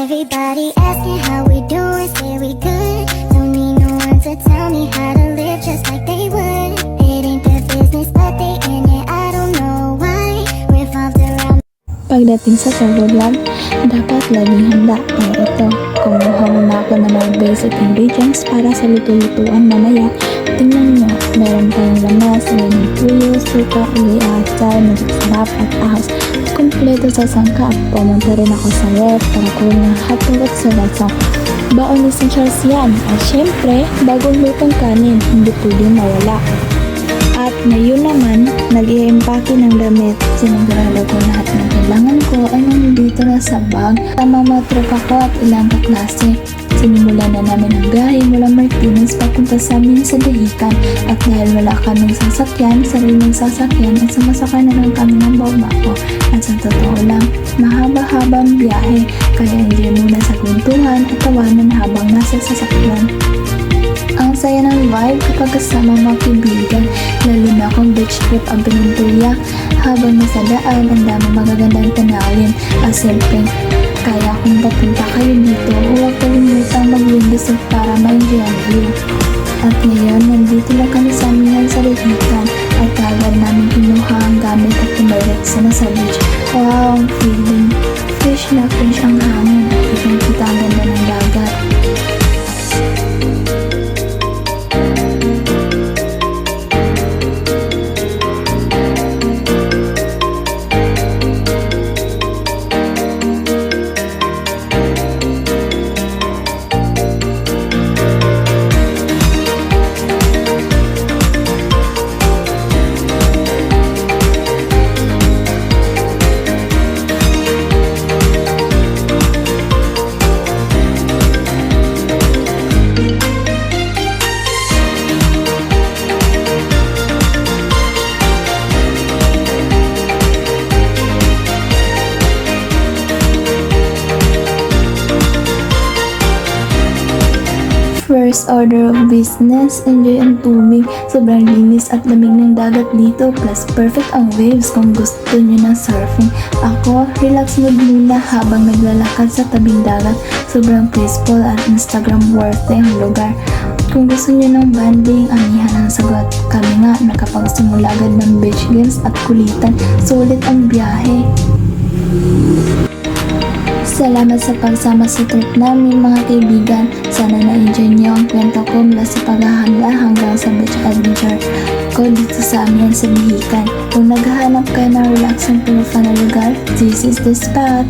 Everybody asking how we doing, say we good. Don't need no one to tell me how to live just like they would. It ain't their business but they in it, I don't know why. Revolved around. Pagdating sa solo vlog, dapat laging handa. Kaya ito, kumuha muna ako ng mga basic ingredients para sa luto-lutuan mamaya. Tingnan nyo, meron tayong lamas, may tuyo, suka, uli-atsay, magic sarap at ahos. Kompleto sa sangkap. Pumunta rin ako sa ref para kunin ng hotdog at salasang. Baon essentials yan. At syempre, bagong lutong kanin, hindi pwedeng mawala. At ngayon naman, nag-i-empake ng damit. Sinigurado ko lahat ng kailangan ko ay nandito na sa bag. Tama mga tropa ko at ilang kaklase. Sinimulan na namin ang biyahe mula Martinez papunta sa amin sa Dahican. At dahil wala kaming sasakyan, sariling sasakyan at sumasakay na lang kami ng bawbako. At sa totoo lang, mahaba-habang biyahe. Kaya hindi muna sa kwentuhan at tawanan habang nasa sasakyan. Ang saya ng vibe kapag kasama mga kaibigan, lalo na kung beach trip ang pinuntuya. Habang nasa daan, ang dami magagandang tanawin. At siyempre, kaya kung papunta kayo dito, huwag kalimutang mag-windowseat para ma-enjoy ang view. At ngayon, nandito na kami sa amin sa Dahican at agad namin kinuha ang gamit at tumiretso na sa beach. Wow, ang feeling! Fresh na fresh ang hangin at kitang-kita ang ganda ng dagat. First order of business, enjoy ang tubig. Sobrang linis at lamig ng dagat dito. Plus perfect ang waves kung gusto nyo ng surfing. Ako, relax mood muna habang naglalakad sa tabing dagat. Sobrang peaceful at Instagram worthy ang lugar. Kung gusto nyo ng banding, anihan ang sagot. Kami nga, nakapagsimula agad ng beach games at kulitan. Sulit ang biyahe. Salamat sa pagsama sa trip namin mga kaibigan. Sana na-enjoy niyo ang kwento ko mula sa paghahanda hanggang sa beach adventure ko dito sa amin sa Dahican. Kung naghahanap kayo ng relaxing pero fun na lugar, this is the spot!